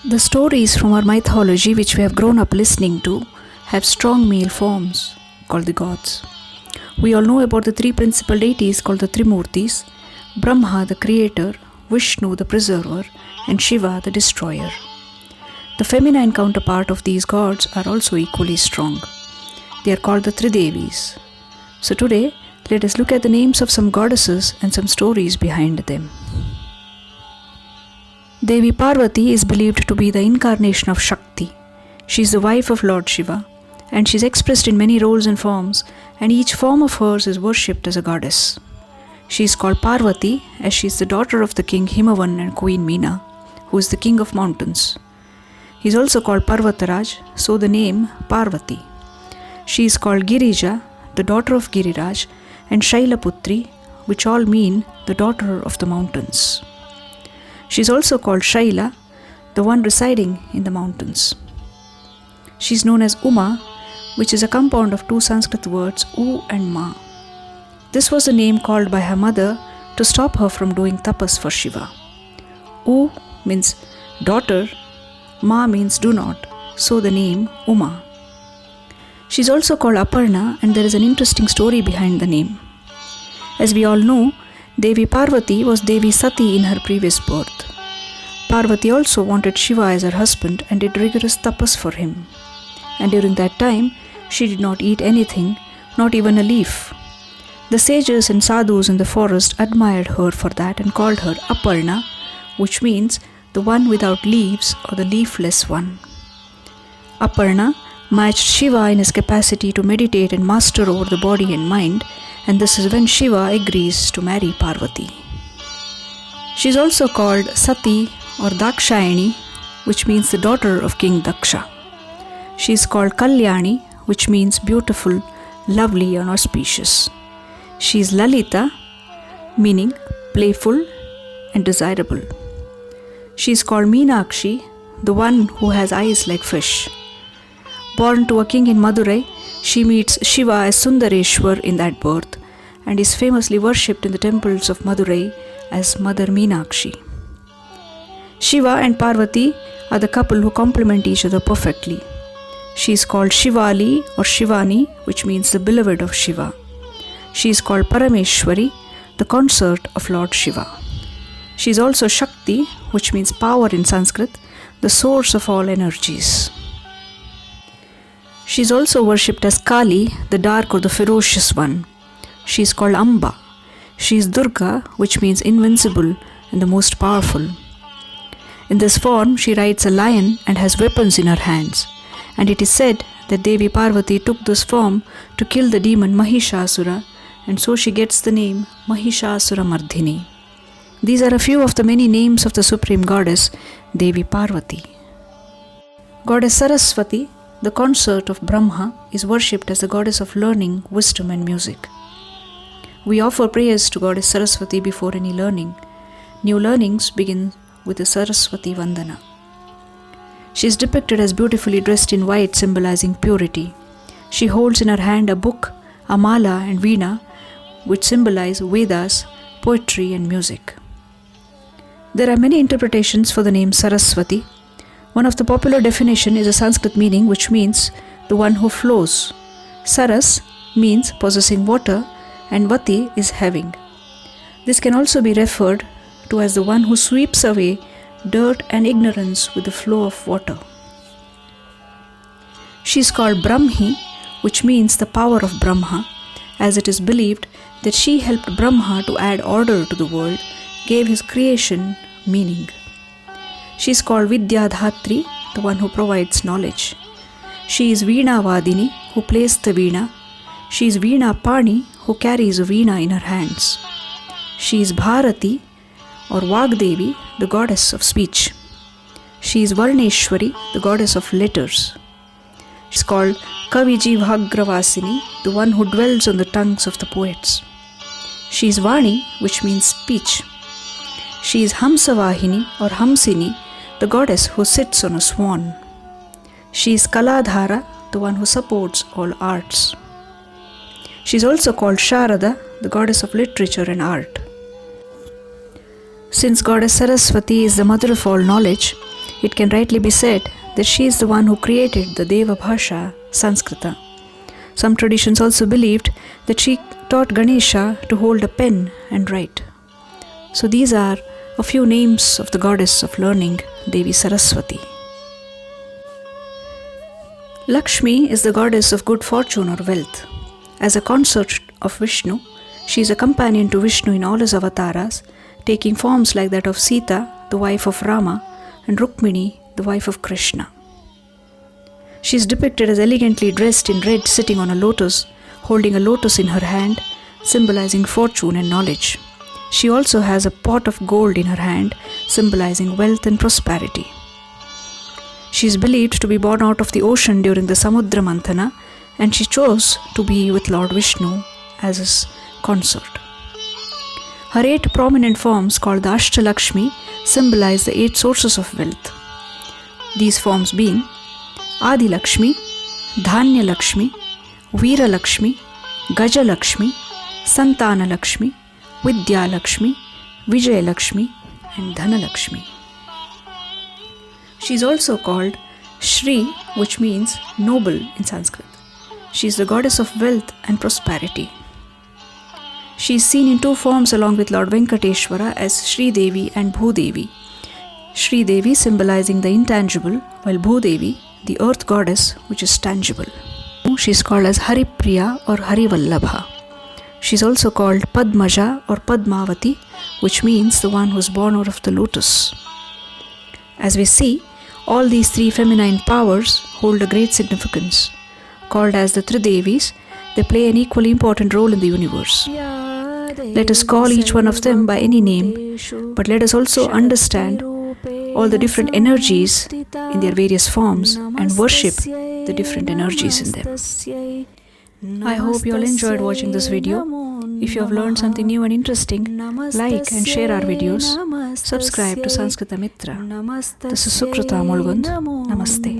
The stories from our mythology which we have grown up listening to have strong male forms called the gods. We all know about the three principal deities called the Trimurties: Brahma the creator, Vishnu the preserver, and Shiva the destroyer. The feminine counterpart of these gods are also equally strong. They are called the Tridevis. So today, let us look at the names of some goddesses and some stories behind them. Devi Parvati is believed to be the incarnation of Shakti. She is the wife of Lord Shiva, and she is expressed in many roles and forms, and each form of hers is worshipped as a goddess. She is called Parvati as she is the daughter of the king Himavan and Queen Meena, who is the king of mountains. He is also called Parvataraj, so the name Parvati. She is called Girija, the daughter of Giriraj, and Shailaputri, which all mean the daughter of the mountains. She is also called Shaila, the one residing in the mountains. She is known as Uma, which is a compound of two Sanskrit words U and Ma. This was the name called by her mother to stop her from doing tapas for Shiva. U means daughter, Ma means do not, so the name Uma. She is also called Aparna, and there is an interesting story behind the name. As we all know, Devi Parvati was Devi Sati in her previous birth. Parvati also wanted Shiva as her husband and did rigorous tapas for him. And during that time, she did not eat anything, not even a leaf. The sages and sadhus in the forest admired her for that and called her Aparna, which means the one without leaves or the leafless one. Aparna matched Shiva in his capacity to meditate and master over the body and mind, and this is when Shiva agrees to marry Parvati. She is also called Sati or Dakshayani, which means the daughter of King Daksha. She is called Kalyani, which means beautiful, lovely and auspicious. She is Lalita, meaning playful and desirable. She is called Meenakshi, the one who has eyes like fish. Born to a king in Madurai, she meets Shiva as Sundareshwar in that birth and is famously worshipped in the temples of Madurai as Mother Meenakshi. Shiva and Parvati are the couple who complement each other perfectly. She is called Shivali or Shivani, which means the beloved of Shiva. She is called Parameshwari, the consort of Lord Shiva. She is also Shakti, which means power in Sanskrit, the source of all energies. She is also worshipped as Kali, the dark or the ferocious one. She is called Amba. She is Durga, which means invincible and the most powerful. In this form, she rides a lion and has weapons in her hands. And it is said that Devi Parvati took this form to kill the demon Mahishasura, and so she gets the name Mahishasura Mardhini. These are a few of the many names of the Supreme Goddess, Devi Parvati. Goddess Saraswati, the consort of Brahma, is worshipped as the goddess of learning, wisdom and music. We offer prayers to Goddess Saraswati before any learning. New learnings begin with the Saraswati Vandana. She is depicted as beautifully dressed in white, symbolizing purity. She holds in her hand a book, a mala and veena, which symbolize Vedas, poetry and music. There are many interpretations for the name Saraswati. One of the popular definition is a Sanskrit meaning which means the one who flows. Saras means possessing water and Vati is having. This can also be referred to as the one who sweeps away dirt and ignorance with the flow of water. She is called Brahmi, which means the power of Brahma, as it is believed that she helped Brahma to add order to the world, gave his creation meaning. She is called Vidyadhatri, the one who provides knowledge. She is Veena Vadini, who plays the veena. She is Veena Pani, who carries a veena in her hands. She is Bharati or Vagdevi, the goddess of speech. She is Varneshwari, the goddess of letters. She is called Kaviji Bhagravasini, the one who dwells on the tongues of the poets. She is Vani, which means speech. She is Hamsavahini or Hamsini, the goddess who sits on a swan. She is Kaladhara, the one who supports all arts. She is also called Sharada, the goddess of literature and art. Since Goddess Saraswati is the mother of all knowledge, it can rightly be said that she is the one who created the Deva Bhasha, Sanskrita. Some traditions also believed that she taught Ganesha to hold a pen and write. So these are a few names of the goddess of learning, Devi Saraswati. Lakshmi is the goddess of good fortune or wealth. As a consort of Vishnu, she is a companion to Vishnu in all his avatars, taking forms like that of Sita, the wife of Rama, and Rukmini, the wife of Krishna. She is depicted as elegantly dressed in red, sitting on a lotus, holding a lotus in her hand, symbolizing fortune and knowledge. She also has a pot of gold in her hand, symbolizing wealth and prosperity. She is believed to be born out of the ocean during the Samudra Manthana, and she chose to be with Lord Vishnu as his consort. Her 8 prominent forms, called the Ashtalakshmi, symbolize the 8 sources of wealth. These forms being Adi Lakshmi, Dhanya Lakshmi, Veera Lakshmi, Gaja Lakshmi, Santana Lakshmi, Vidya Lakshmi, Vijay Lakshmi, and Dhana Lakshmi. She is also called Shri, which means noble in Sanskrit. She is the goddess of wealth and prosperity. She is seen in 2 forms along with Lord Venkateshwara as Shri Devi and Bhudevi. Shri Devi symbolizing the intangible, while Bhudevi, the earth goddess, which is tangible. She is called as Haripriya or Harivallabha. She is also called Padmaja or Padmavati, which means the one who is born out of the lotus. As we see, all these 3 feminine powers hold a great significance. Called as the Tridevis, they play an equally important role in the universe. Let us call each one of them by any name, but let us also understand all the different energies in their various forms and worship the different energies in them. I hope you all enjoyed watching this video. If you have learned something new and interesting, like and share our videos. Subscribe to Sanskrita Mitra. This is Sukrita Mulgund. Namaste.